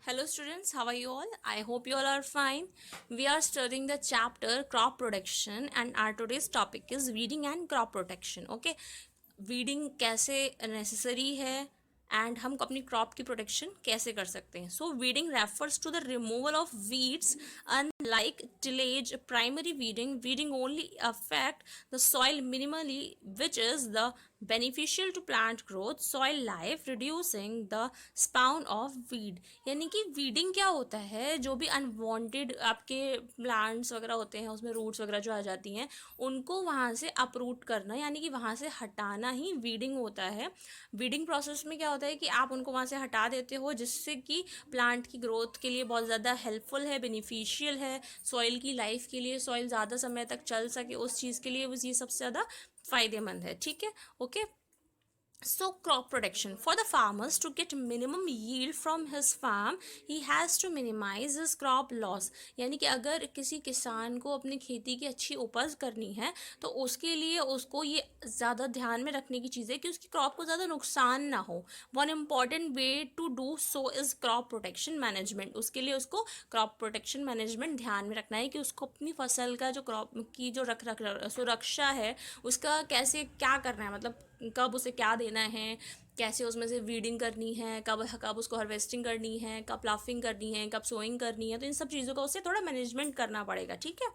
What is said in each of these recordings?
Hello students, how are you all? I hope you all are fine. We are studying the chapter crop protection and our today's topic is weeding and crop protection. Okay, weeding कैसे necessary है and हम अपनी crop की protection कैसे कर सकते हैं. So weeding refers to the removal of weeds. Unlike tillage, primary weeding only affect the soil minimally, which is the beneficial to plant growth, soil life, reducing the spawn of weed. यानी कि weeding क्या होता है, जो भी unwanted आपके plants वगैरह होते हैं उसमें रूट्स वगैरह जो आ जाती हैं उनको वहाँ से अपरूट करना, यानी कि वहाँ से हटाना ही वीडिंग होता है. वीडिंग प्रोसेस में क्या होता है कि आप उनको वहाँ से हटा देते हो, जिससे कि प्लांट की ग्रोथ के लिए बहुत ज़्यादा हेल्पफुल है, बेनिफिशियल है, सॉइल की लाइफ के लिए, सॉइल ज़्यादा समय तक चल सके उस चीज़ के लिए ये सबसे ज़्यादा फ़ायदेमंद है. ठीक है, okay. So crop protection for the farmers to get minimum yield from his farm, he has to minimize his crop loss. यानी कि अगर किसी किसान को अपनी खेती की अच्छी उपज करनी है तो उसके लिए उसको ये ज़्यादा ध्यान में रखने की चीज़ है कि उसकी क्रॉप को ज़्यादा नुकसान ना हो. One important way to do so is crop protection management. उसके लिए उसको क्रॉप प्रोटेक्शन मैनेजमेंट ध्यान में रखना है कि उसको अपनी फसल का जो क्रॉप की जो सुरक्षा है उसका कैसे क्या करना है, मतलब कब उसे क्या देना है, कैसे उसमें से वीडिंग करनी है, कब कब उसको हार्वेस्टिंग करनी है, कब प्लाफिंग करनी है, कब सोइंग करनी है. तो इन सब चीज़ों का उसे थोड़ा मैनेजमेंट करना पड़ेगा. ठीक है.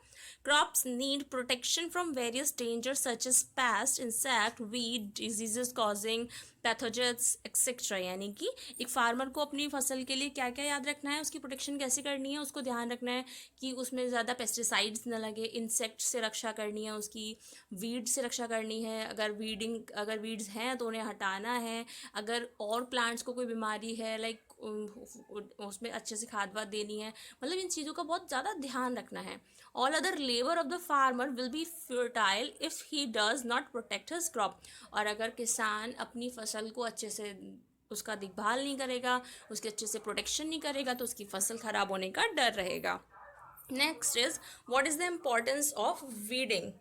Crops need protection from various dangers such as pest, insect, weed diseases causing pathogens etcetera. यानी कि एक फार्मर को अपनी फसल के लिए क्या क्या याद रखना है, उसकी प्रोटेक्शन कैसे करनी है, उसको ध्यान रखना है कि उसमें ज़्यादा पेस्टिसाइड्स न लगे, इंसेक्ट से रक्षा करनी है, उसकी वीड से रक्षा करनी है, अगर वीड्स हैं तो उन्हें हटाना है, अगर और प्लांट्स को कोई बीमारी है लाइक उसमें अच्छे से खाद वाद देनी है. मतलब इन चीज़ों का बहुत ज़्यादा ध्यान रखना है. All other labour of the farmer will be fertile if he does not protect his crop. और अगर किसान अपनी फसल को अच्छे से उसका देखभाल नहीं करेगा, उसके अच्छे से प्रोटेक्शन नहीं करेगा तो उसकी फसल ख़राब होने का डर रहेगा. Next is what is the importance of weeding.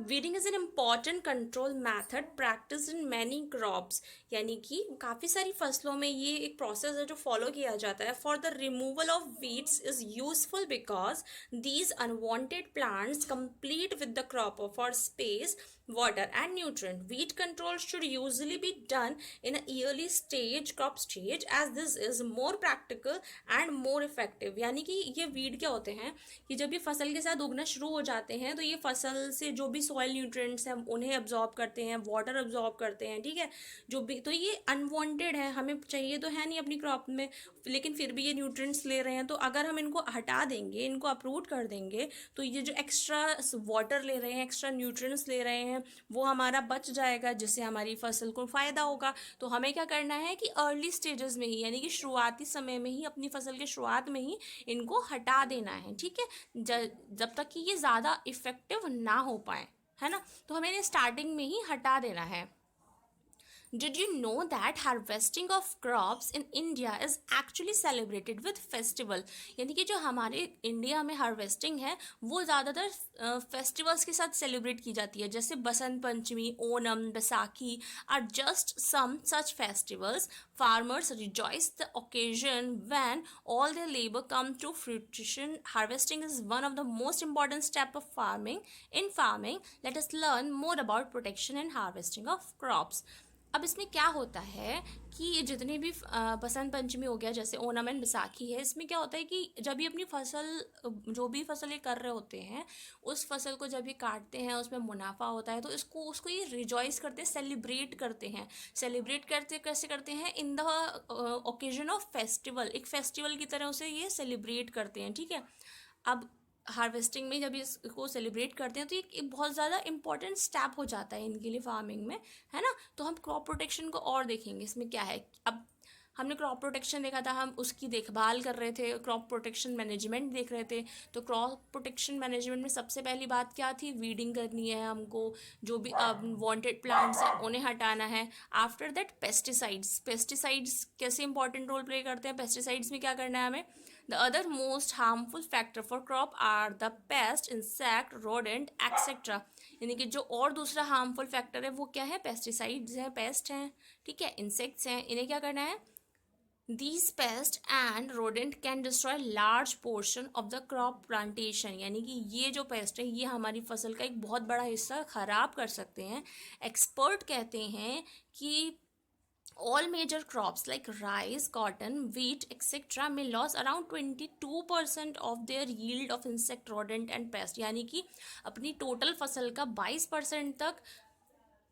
Weeding is an important control method practice in many crops. यानी कि काफ़ी सारी फसलों में ये एक प्रोसेस है जो फॉलो किया जाता है. For the removal of weeds is useful because these unwanted plants complete with the crop for space, water and nutrient. Weed control should usually be done in an early stage, crop stage, as this is more practical and more effective. यानी कि ये weed क्या होते हैं कि जब ये फसल के साथ उगना शुरू हो जाते हैं तो ये फसल से जो भी सॉइल न्यूट्रिएंट्स हैं उन्हें अब्जॉर्ब करते हैं, वाटर अब्जॉर्ब करते हैं. ठीक है, जो भी तो ये अनवांटेड है, हमें चाहिए तो है नहीं अपनी क्रॉप में, लेकिन फिर भी ये न्यूट्रिएंट्स ले रहे हैं. तो अगर हम इनको हटा देंगे, इनको अपरूट कर देंगे, तो ये जो एक्स्ट्रा वाटर ले रहे हैं, एक्स्ट्रा न्यूट्रिएंट्स ले रहे हैं, वो हमारा बच जाएगा, जिससे हमारी फसल को फ़ायदा होगा. तो हमें क्या करना है कि अर्ली स्टेजेस में ही, यानी कि शुरुआती समय में ही, अपनी फसल के शुरुआत में ही इनको हटा देना है. ठीक है, जब तक कि ये ज़्यादा इफ़ेक्टिव ना हो पाए, है ना, तो हमें स्टार्टिंग में ही हटा देना है. Did you know that harvesting of crops in India is actually celebrated with festival? यानी कि जो हमारे इंडिया में हार्वेस्टिंग है वो ज़्यादातर फेस्टिवल्स के साथ सेलिब्रेट की जाती है, जैसे Basant Panchami, Onam, Baisakhi are just some such festivals. Farmers rejoice the occasion when all their labor come to fruition. Harvesting is one of the most important step of farming. In farming, let us learn more about protection and harvesting of crops. अब इसमें क्या होता है कि ये जितने भी बसंत पंचमी हो गया, जैसे ओणम एंड बैसाखी है, इसमें क्या होता है कि जब ये अपनी फसल, जो भी फसल ये कर रहे होते हैं, उस फसल को जब ये काटते हैं उसमें मुनाफा होता है तो उसको ये रिजॉइस करते हैं, सेलिब्रेट करते हैं. सेलिब्रेट करते कैसे करते हैं, in the occasion of festival, एक फेस्टिवल की तरह उसे ये सेलिब्रेट करते हैं. ठीक है. अब हार्वेस्टिंग में जब इसको सेलिब्रेट करते हैं तो ये एक बहुत ज़्यादा इंपॉर्टेंट स्टेप हो जाता है इनके लिए फार्मिंग में, है ना. तो हम क्रॉप प्रोटेक्शन को और देखेंगे इसमें क्या है. अब हमने क्रॉप प्रोटेक्शन देखा था, हम उसकी देखभाल कर रहे थे, क्रॉप प्रोटेक्शन मैनेजमेंट देख रहे थे. तो क्रॉप प्रोटेक्शन मैनेजमेंट में सबसे पहली बात क्या थी, वीडिंग करनी है हमको, जो भी वांटेड प्लांट्स हैं उन्हें हटाना है. आफ्टर दैट पेस्टिसाइड्स कैसे इंपॉर्टेंट रोल प्ले करते हैं. पेस्टिसाइड्स में क्या करना है हमें, the other most harmful factor for crop are the pest, insect, rodent etcetera. यानी कि जो और दूसरा हार्मफुल फैक्टर है वो क्या है, पेस्टिसाइड्स हैं, पेस्ट हैं, ठीक है, इंसेक्ट्स हैं, इन्हें क्या करना है, these pests and rodent can destroy large portion of the crop plantation, यानी कि ये जो पेस्ट है ये हमारी फसल का एक बहुत बड़ा हिस्सा खराब कर सकते हैं। एक्सपर्ट कहते हैं कि all major crops like rice, cotton, wheat, etc. may lose around 22% of their yield of insect, rodent and pest, यानी कि अपनी टोटल फसल का 22% तक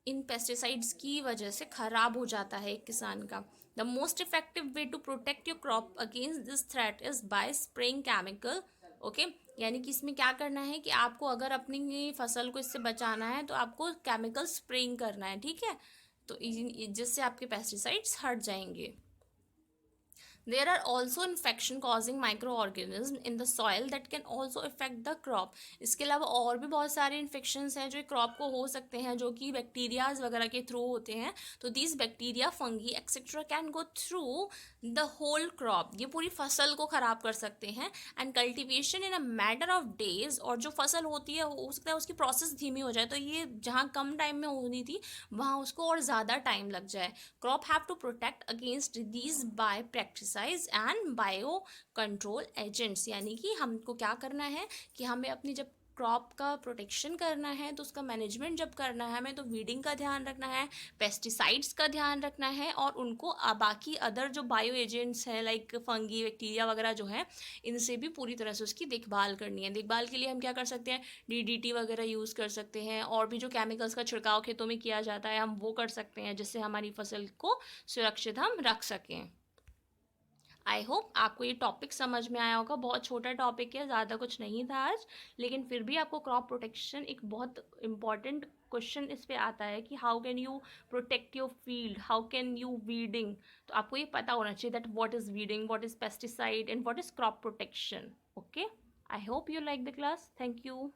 इन पेस्टिसाइड्स की वजह से खराब हो जाता है एक किसान का। The most effective way to protect your crop against this threat is by spraying chemical. Okay, यानी कि इसमें क्या करना है कि आपको अगर अपनी फसल को इससे बचाना है तो आपको केमिकल स्प्रेइंग करना है, ठीक है, तो जिससे आपके पेस्टिसाइड्स हट जाएंगे। There are also infection causing microorganisms in the soil that can also affect the crop. इसके अलावा और भी बहुत सारे इन्फेक्शंस हैं जो क्रॉप को हो सकते हैं, जो कि बैक्टीरियाज वगैरह के थ्रू होते हैं। तो this bacteria, fungi etcetera can go through the whole crop, ये पूरी फसल को ख़राब कर सकते हैं। And cultivation in a matter of days, और जो फसल होती है हो सकता है उसकी प्रोसेस धीमी हो जाए, तो ये जहाँ कम टाइम में होनी थी वहाँ उसको और ज़्यादा टाइम लग जाए। Crop have to protect against these by pesticides and bio control agents, यानी कि हमको क्या करना है कि हमें अपनी जब क्रॉप का प्रोटेक्शन करना है तो उसका मैनेजमेंट जब करना है हमें, तो वीडिंग का ध्यान रखना है, पेस्टिसाइड्स का ध्यान रखना है, और उनको बाकी अदर जो बायो एजेंट्स हैं लाइक फंगी, बैक्टीरिया वगैरह जो है, इनसे भी पूरी तरह से उसकी देखभाल करनी है। देखभाल के लिए हम क्या कर सकते हैं, डीडीटी वगैरह यूज़ कर सकते हैं, और भी जो केमिकल्स का छिड़काव खेतों में किया जाता है हम वो कर सकते हैं, जिससे हमारी फसल को सुरक्षित हम रख सकें। आई होप आपको ये टॉपिक समझ में आया होगा। बहुत छोटा टॉपिक है, ज़्यादा कुछ नहीं था आज, लेकिन फिर भी आपको क्रॉप प्रोटेक्शन एक बहुत इंपॉर्टेंट क्वेश्चन इस पे आता है कि how can you protect your field, how can you weeding, तो आपको ये पता होना चाहिए that what is weeding, what is pesticide and what is crop protection. Okay, I hope you like the class. Thank you.